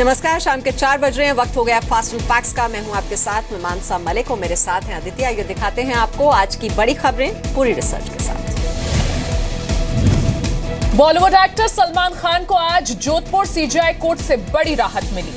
नमस्कार, शाम के 4 बज रहे हैं। वक्त हो गया फास्ट एंड फैक्ट्स का। मैं हूं आपके साथ, मैं मानसा मलिक और मेरे साथ हैं आदित्य। आइए दिखाते हैं आपको आज की बड़ी खबरें पूरी रिसर्च के साथ। बॉलीवुड एक्टर सलमान खान को आज जोधपुर सीजेआई कोर्ट से बड़ी राहत मिली।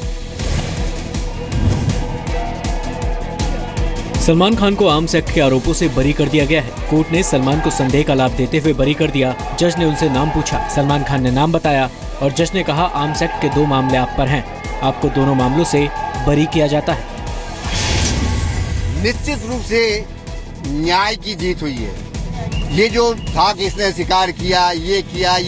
सलमान खान को आर्म्स एक्ट के आरोपों से बरी कर दिया गया है। कोर्ट ने सलमान को संदेह का लाभ देते हुए बरी कर दिया। जज ने उनसे नाम पूछा, सलमान खान ने नाम बताया और जज ने कहा आर्म्स एक्ट के 2 मामले आप पर हैं, आपको दोनों मामलों से बरी किया जाता है। निश्चित रूप से न्याय की जीत हुई है। ये जो था कि इसने शिकार किया, ये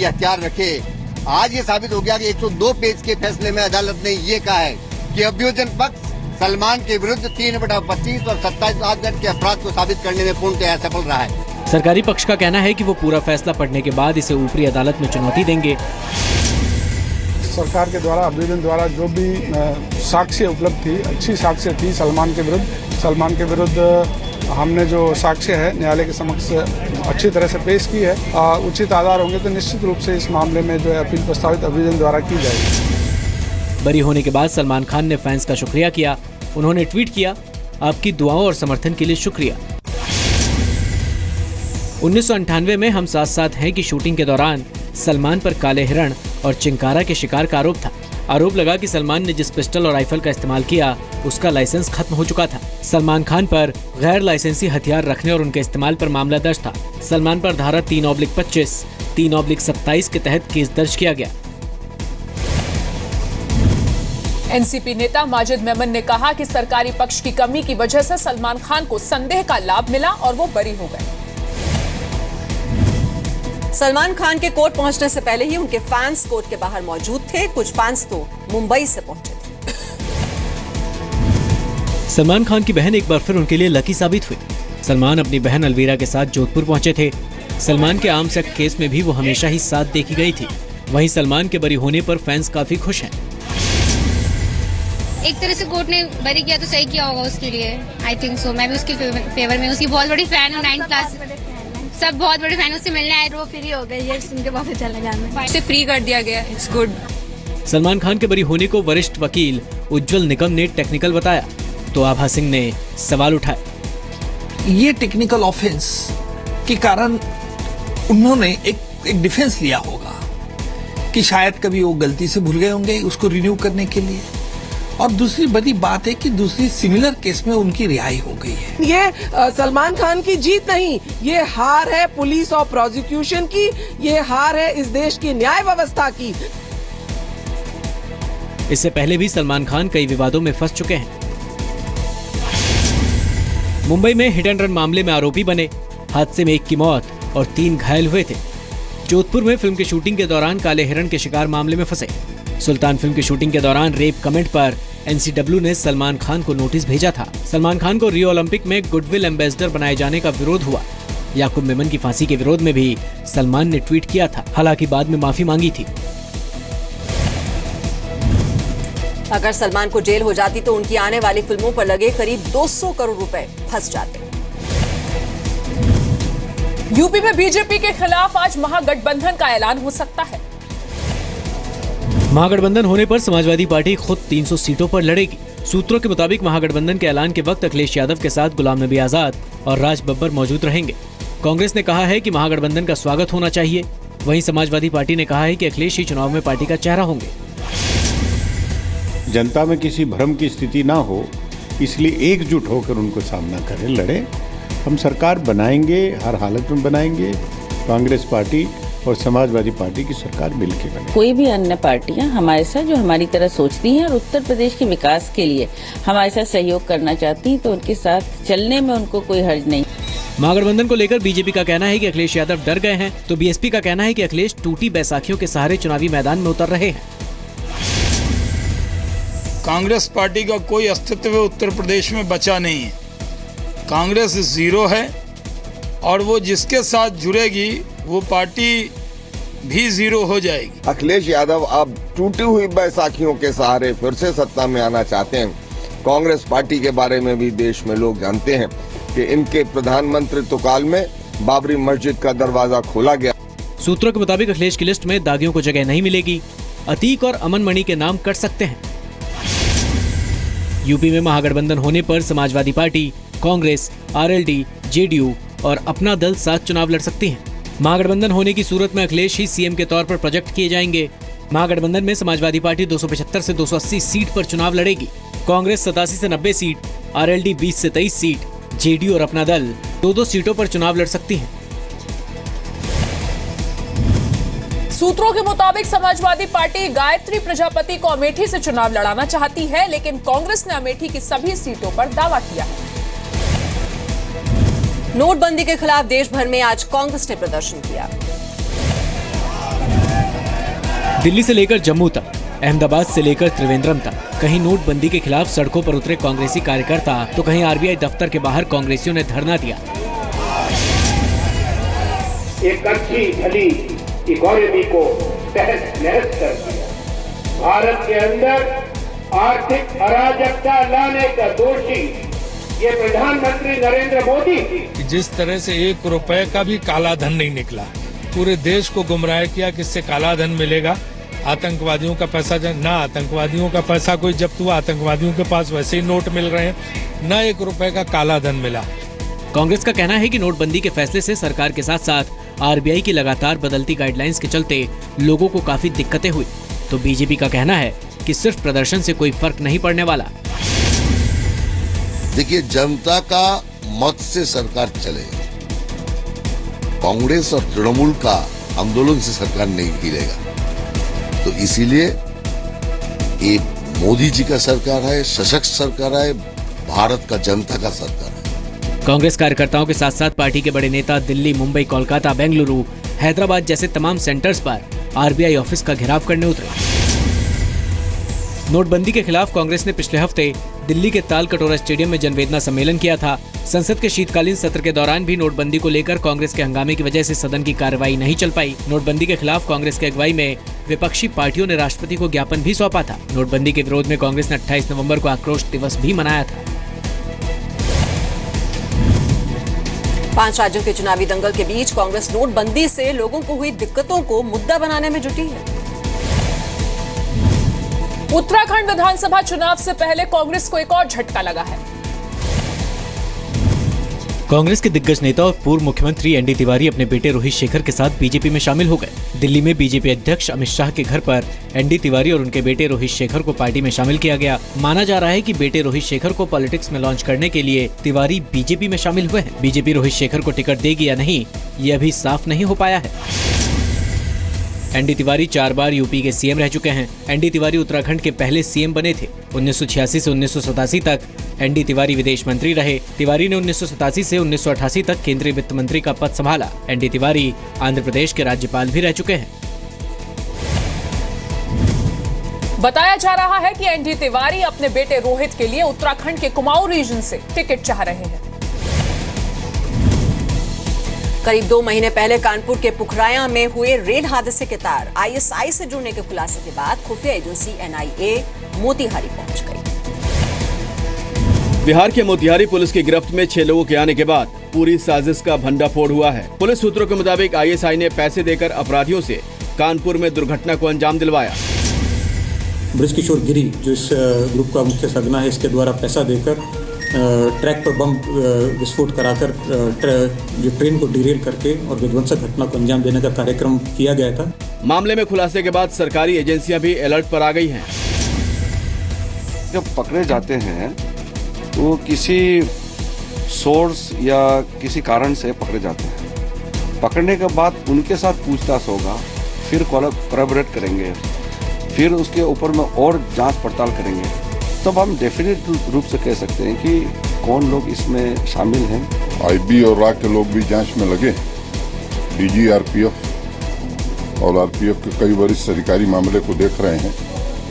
हथियार रखे, आज ये साबित हो गया कि 102 पेज के फैसले में अदालत ने ये कहा है कि अभियोजन पक्ष सलमान के विरुद्ध 3/25 और 27 आदत के अपराध को साबित करने में पूर्णतः सफल रहा है। सरकारी पक्ष का कहना है कि वो पूरा फैसला पढ़ने के बाद इसे ऊपरी अदालत में चुनौती देंगे। सरकार के द्वारा अभियोजन द्वारा जो भी साक्ष्य उपलब्ध थी, अच्छी साक्ष्य थी सलमान के विरुद्ध हमने जो साक्ष्य है न्यायालय के समक्ष अच्छी तरह से पेश की है। उचित आधार होंगे तो निश्चित रूप से इस मामले में जो है अपील प्रस्तावित अभियोजन द्वारा की जाएगी। बरी होने के बाद सलमान खान ने फैंस का शुक्रिया किया। उन्होंने ट्वीट किया, आपकी दुआओं और समर्थन के लिए शुक्रिया। 1998 में हम साथ साथ हैं की शूटिंग के दौरान सलमान पर काले हिरण और चिंकारा के शिकार का आरोप था। आरोप लगा कि सलमान ने जिस पिस्टल और राइफल का इस्तेमाल किया उसका लाइसेंस खत्म हो चुका था। सलमान खान पर गैर लाइसेंसी हथियार रखने और उनके इस्तेमाल पर मामला दर्ज था। सलमान पर धारा 3/25, 3/27 के तहत केस दर्ज किया गया। एनसीपी नेता माजिद मेमन ने कहा कि सरकारी पक्ष की कमी की वजह से सलमान खान को संदेह का लाभ मिला और वो बरी हो गए। सलमान खान के कोर्ट पहुंचने से पहले ही उनके फैंस कोर्ट के बाहर मौजूद थे। कुछ फैंस तो मुंबई से पहुंचे थे। सलमान खान की बहन एक बार फिर उनके लिए लकी साबित हुई। सलमान अपनी बहन अलवीरा के साथ जोधपुर पहुंचे थे। सलमान के आर्म्स एक्ट केस में भी वो हमेशा ही साथ देखी गई थी। वहीं सलमान के बरी होने पर फैंस काफी खुश हैं। एक तरह से कोर्ट ने बरी किया तो सही किया होगा उसके लिए। I think so. मैं भी उसके फेवर में उसकी बहुत बड़ी फैन हूँ। 9 क्लास सब बहुत बड़े फैन, उससे मिलने आए, वो फ्री हो गई है, सुन के बहुत अच्छा लगा। हमें से फ्री कर दिया गया, इट्स गुड। सलमान खान के बरी होने को वरिष्ठ वकील उज्जवल निकम ने टेक्निकल बताया तो आभा सिंह ने सवाल उठाए। ये टेक्निकल ऑफेंस के कारण उन्होंने एक डिफेंस लिया होगा कि शायद कभी वो गलती से भूल गए होंगे उसको रिन्यू करने के लिए। और दूसरी बड़ी बात है कि दूसरी सिमिलर केस में उनकी रिहाई हो गई है। ये सलमान खान की जीत नहीं, ये हार है पुलिस और प्रोसिक्यूशन की, ये हार है इस देश की न्याय व्यवस्था की। इससे पहले भी सलमान खान कई विवादों में फंस चुके हैं। मुंबई में हिट एंड रन मामले में आरोपी बने। हादसे में 1 की मौत और 3 घायल हुए थे। जोधपुर में फिल्म की शूटिंग के दौरान काले हिरण के शिकार मामले में फंसे। सुल्तान फिल्म की शूटिंग के दौरान रेप कमेंट पर एनसीडब्ल्यू ने सलमान खान को नोटिस भेजा था। सलमान खान को रियो ओलंपिक में गुडविल एम्बेसडर बनाए जाने का विरोध हुआ। याकूब मेमन की फांसी के विरोध में भी सलमान ने ट्वीट किया था, हालांकि बाद में माफी मांगी थी। अगर सलमान को जेल हो जाती तो उनकी आने वाली फिल्मों पर लगे करीब 200 करोड़ रुपए फंस जाते। यूपी में बीजेपी के खिलाफ आज महागठबंधन का ऐलान हो सकता है। महागठबंधन होने पर समाजवादी पार्टी खुद 300 सीटों पर लड़ेगी। सूत्रों के मुताबिक महागठबंधन के ऐलान के वक्त अखिलेश यादव के साथ गुलाम नबी आजाद और राज बब्बर मौजूद रहेंगे। कांग्रेस ने कहा है कि महागठबंधन का स्वागत होना चाहिए। वहीं समाजवादी पार्टी ने कहा है कि अखिलेश ही चुनाव में पार्टी का चेहरा होंगे। जनता में किसी भ्रम की स्थिति ना हो, इसलिए एकजुट होकर उनको सामना करें, लड़े। हम सरकार बनाएंगे, हर हालत में बनाएंगे। कांग्रेस पार्टी और समाजवादी पार्टी की सरकार मिलकर बने। कोई भी अन्य पार्टियां हमारे साथ जो हमारी तरह सोचती हैं और उत्तर प्रदेश के विकास के लिए हमारे साथ सहयोग करना चाहती हैं तो उनके साथ चलने में उनको कोई हर्ज नहीं। महागठबंधन को लेकर बीजेपी का कहना है कि अखिलेश यादव डर गए हैं तो बीएसपी का कहना है कि अखिलेश टूटी बैसाखियों के सहारे चुनावी मैदान में उतर रहे हैं। कांग्रेस पार्टी का कोई अस्तित्व उत्तर प्रदेश में बचा नहीं है। कांग्रेस 0 है और वो जिसके साथ जुड़ेगी वो पार्टी भी 0 हो जाएगी। अखिलेश यादव अब टूटी हुई बैसाखियों के सहारे फिर से सत्ता में आना चाहते हैं। कांग्रेस पार्टी के बारे में भी देश में लोग जानते हैं कि इनके प्रधानमंत्रित्व काल में बाबरी मस्जिद का दरवाजा खोला गया। सूत्रों के मुताबिक अखिलेश की लिस्ट में दागियों को जगह नहीं मिलेगी। अतीक और अमन मणि के नाम कट सकते हैं। यूपी में महागठबंधन होने पर Samajwadi party, Congress, RLD, JDU और अपना दल साथ चुनाव लड़ सकती हैं। महागठबंधन होने की सूरत में अखिलेश ही सीएम के तौर पर प्रोजेक्ट किए जाएंगे। महागठबंधन में समाजवादी पार्टी 275 से 280 सीट पर चुनाव लड़ेगी। कांग्रेस 87 से 90 सीट, आरएलडी 20 से 23 सीट, जेडीयू और अपना दल 2-2 सीटों पर चुनाव लड़ सकती हैं। सूत्रों के मुताबिक समाजवादी पार्टी गायत्री प्रजापति को अमेठी से चुनाव लड़ाना चाहती है, लेकिन कांग्रेस ने अमेठी की सभी सीटों पर दावा किया है। नोटबंदी के खिलाफ देश भर में आज कांग्रेस ने प्रदर्शन किया। दिल्ली से लेकर जम्मू तक, अहमदाबाद से लेकर त्रिवेंद्रम तक कहीं नोटबंदी के खिलाफ सड़कों पर उतरे कांग्रेसी कार्यकर्ता तो कहीं आरबीआई दफ्तर के बाहर कांग्रेसियों ने धरना दिया। एक अच्छी भली इकोनॉमी को तहस नहस कर दिया। भारत के अंदर आर्थिक अराजकता लाने का दोषी ये प्रधानमंत्री नरेंद्र मोदी। जिस तरह से 1 रुपए का भी काला धन नहीं निकला, पूरे देश को गुमराह किया कि इससे काला धन मिलेगा, आतंकवादियों का पैसा ना आतंकवादियों का पैसा कोई जब्त हुआ, आतंकवादियों के पास वैसे ही नोट मिल रहे हैं, न 1 रुपए का काला धन मिला। कांग्रेस का कहना है कि नोटबंदी के फैसले से सरकार के साथ साथ आरबीआई की लगातार बदलती गाइडलाइंस के चलते लोगों को काफी दिक्कतें हुई। तो बीजेपी का कहना है कि सिर्फ प्रदर्शन से कोई फर्क नहीं पड़ने वाला। देखिए, जनता का मत से सरकार चले, कांग्रेस और तृणमूल का आंदोलन से सरकार नहीं गिरेगा। तो इसीलिए ये मोदी जी का सरकार है, सशक्त सरकार है, भारत का जनता का सरकार है। कांग्रेस कार्यकर्ताओं के साथ साथ पार्टी के बड़े नेता दिल्ली, मुंबई, कोलकाता, बेंगलुरु, हैदराबाद जैसे तमाम सेंटर्स पर आरबीआई ऑफिस का घेराव करने उतरे। नोटबंदी के खिलाफ कांग्रेस ने पिछले हफ्ते दिल्ली के ताल कटोरा स्टेडियम में जनवेदना सम्मेलन किया था। संसद के शीतकालीन सत्र के दौरान भी नोटबंदी को लेकर कांग्रेस के हंगामे की वजह से सदन की कार्रवाई नहीं चल पाई। नोटबंदी के खिलाफ कांग्रेस की अगुवाई में विपक्षी पार्टियों ने राष्ट्रपति को ज्ञापन भी सौंपा था। नोटबंदी के विरोध में कांग्रेस ने 28 नवंबर को आक्रोश दिवस भी मनाया था। 5 राज्यों के चुनावी दंगल के बीच कांग्रेस नोटबंदी से लोगों को हुई दिक्कतों को मुद्दा बनाने में जुटी है। उत्तराखंड विधानसभा चुनाव से पहले कांग्रेस को एक और झटका लगा है। कांग्रेस के दिग्गज नेता और पूर्व मुख्यमंत्री एनडी तिवारी अपने बेटे रोहित शेखर के साथ बीजेपी में शामिल हो गए। दिल्ली में बीजेपी अध्यक्ष अमित शाह के घर पर एनडी तिवारी और उनके बेटे रोहित शेखर को पार्टी में शामिल किया गया। माना जा रहा है कि बेटे रोहित शेखर को पॉलिटिक्स में लॉन्च करने के लिए तिवारी बीजेपी में शामिल हुए हैं। बीजेपी रोहित शेखर को टिकट देगी या नहीं, ये अभी साफ नहीं हो पाया है। एनडी तिवारी 4 बार यूपी के सीएम रह चुके हैं। एनडी तिवारी उत्तराखंड के पहले सीएम बने थे। 1986 से 1987 तक एनडी तिवारी विदेश मंत्री रहे। तिवारी ने 1987 से 1988 तक केंद्रीय वित्त मंत्री का पद संभाला। एनडी तिवारी आंध्र प्रदेश के राज्यपाल भी रह चुके हैं। बताया जा रहा है कि एनडी तिवारी अपने बेटे रोहित के लिए उत्तराखंड के कुमाऊं रीजन से टिकट चाह रहे हैं। करीब 2 महीने पहले कानपुर के पुखराया में हुए रेल हादसे के तार आईएसआई से जुड़ने के खुलासे के बाद खुफिया एजेंसी एनआईए मोतिहारी पहुंच गई। बिहार के मोतिहारी पुलिस की गिरफ्त में 6 लोगों के आने के बाद पूरी साजिश का भंडाफोड़ हुआ है। पुलिस सूत्रों के मुताबिक आईएसआई ने पैसे देकर अपराधियों से कानपुर में दुर्घटना को अंजाम दिलवाया। ब्रजकिशोर गिरी जो इस ग्रुप का मुख्य सरगना है, इसके द्वारा पैसा देकर ट्रैक पर बम विस्फोट कराकर जो ट्रेन को डिरेल करके और विध्वंसक घटना को अंजाम देने का कार्यक्रम किया गया था। मामले में खुलासे के बाद सरकारी एजेंसियां भी अलर्ट पर आ गई हैं। जब पकड़े जाते हैं तो किसी सोर्स या किसी कारण से पकड़े जाते हैं। पकड़ने के बाद उनके साथ पूछताछ होगा, फिर कोलैबोरेट करेंगे, फिर उसके ऊपर में और जांच पड़ताल करेंगे, तब हम डेफिनेट रूप से कह सकते हैं कि कौन लोग इसमें शामिल हैं। आईबी और रा के लोग भी जांच में लगे। डीजी आरपीएफ और आरपीएफ के कई वरिष्ठ अधिकारी मामले को देख रहे हैं।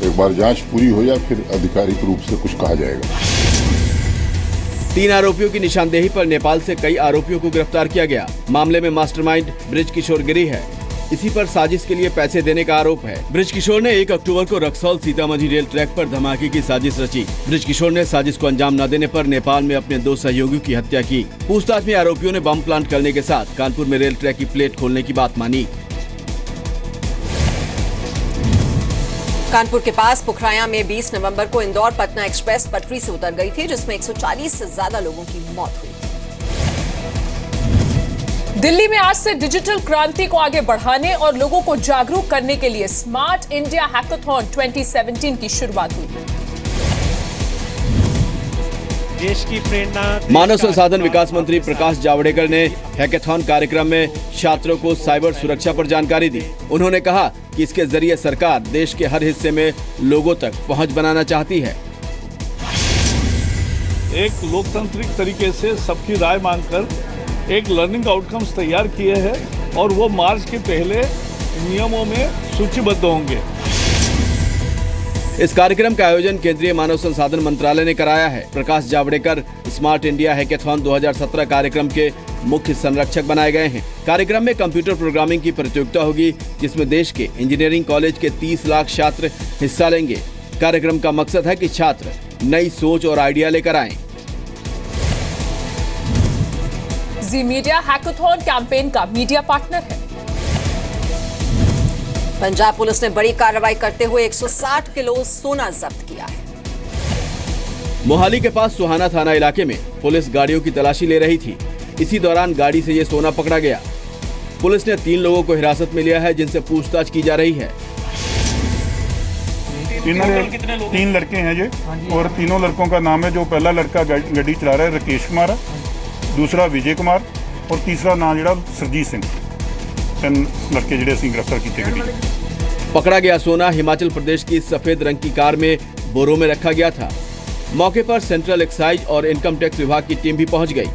एक बार जांच पूरी हो जाए फिर आधिकारिक रूप से कुछ कहा जाएगा। 3 आरोपियों की निशानदेही पर नेपाल से कई आरोपियों को गिरफ्तार किया गया। मामले में मास्टरमाइंड ब्रजकिशोर गिरी है। इसी पर साजिश के लिए पैसे देने का आरोप है। ब्रजकिशोर ने 1 अक्टूबर को रक्सौल सीतामढ़ी रेल ट्रैक पर धमाके की साजिश रची। ब्रजकिशोर ने साजिश को अंजाम न देने पर नेपाल में अपने 2 सहयोगियों की हत्या की। पूछताछ में आरोपियों ने बम प्लांट करने के साथ कानपुर में रेल ट्रैक की प्लेट खोलने की बात मानी। कानपुर के पास पुखराया में 20 नवंबर को इंदौर पटना एक्सप्रेस पटरी से उतर गई थी, जिसमें 140 से ज्यादा लोगों की मौत हुई थी। दिल्ली में आज से डिजिटल क्रांति को आगे बढ़ाने और लोगों को जागरूक करने के लिए स्मार्ट इंडिया हैकाथॉन 2017 की शुरुआत हुई। देश की प्रेरणा मानव संसाधन विकास मंत्री प्रकाश जावड़ेकर ने हैकाथॉन कार्यक्रम में छात्रों को साइबर सुरक्षा पर जानकारी दी। उन्होंने कहा कि इसके जरिए सरकार देश के हर हिस्से में लोगों तक पहुंच बनाना चाहती है। एक लोकतांत्रिक तरीके से सबकी राय मांगकर एक लर्निंग आउटकम्स तैयार किए हैं और वो मार्च के पहले नियमों में सूचीबद्ध होंगे। इस कार्यक्रम का आयोजन केंद्रीय मानव संसाधन मंत्रालय ने कराया है। Prakash Javadekar smart India hackathon 2017 कार्यक्रम के मुख्य संरक्षक बनाए गए हैं। कार्यक्रम में कंप्यूटर प्रोग्रामिंग की प्रतियोगिता होगी, जिसमें देश के इंजीनियरिंग कॉलेज के 30 लाख छात्र हिस्सा लेंगे। कार्यक्रम का मकसद है कि छात्र नई सोच और आइडिया लेकर आएं। जी मीडिया हैकाथॉन कैंपेन का मीडिया पार्टनर है। पंजाब पुलिस ने बड़ी कार्रवाई करते हुए 160 किलो सोना जब्त किया है। मोहाली के पास सुहाना थाना इलाके में पुलिस गाड़ियों की तलाशी ले रही थी। इसी दौरान गाड़ी से ये सोना पकड़ा गया। पुलिस ने 3 लोगों को हिरासत में लिया है, जिनसे पूछताछ की जा रही है। इनमें 3 लड़के हैं ये, और तीनों लड़कों का नाम है। जो पहला लड़का गाड़ी चला रहा है राकेश कुमार है, दूसरा विजय कुमार और तीसरा नाम जो सरजीत सिंह। 3 लड़के जो गिरफ्तार किए गए। पकड़ा गया सोना हिमाचल प्रदेश की सफेद रंग की कार में बोरों में रखा गया था। मौके पर सेंट्रल एक्साइज और इनकम टैक्स विभाग की टीम भी पहुंच गई।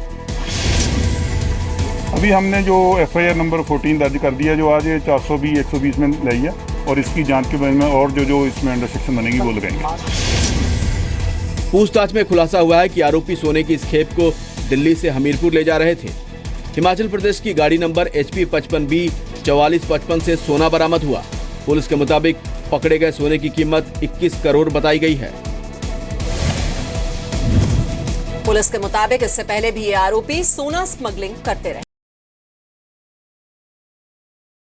अभी हमने जो FIR नंबर 14 दर्ज कर दिया, जो आज 420 120 में लाई है, और इसकी जांच के बारे में और जो इसमें अंडर सेक्शन बनेगी वो लगाएंगे। पूछताछ में खुलासा हुआ है कि आरोपी सोने की इस खेप को दिल्ली से हमीरपुर ले जा रहे थे। हिमाचल प्रदेश की गाड़ी नंबर HP 55B 4455 से सोना बरामद हुआ। पुलिस के मुताबिक पकड़े गए सोने की कीमत 21 करोड़ बताई गई है। पुलिस के मुताबिक इससे पहले भी ये आरोपी सोना स्मगलिंग करते रहे।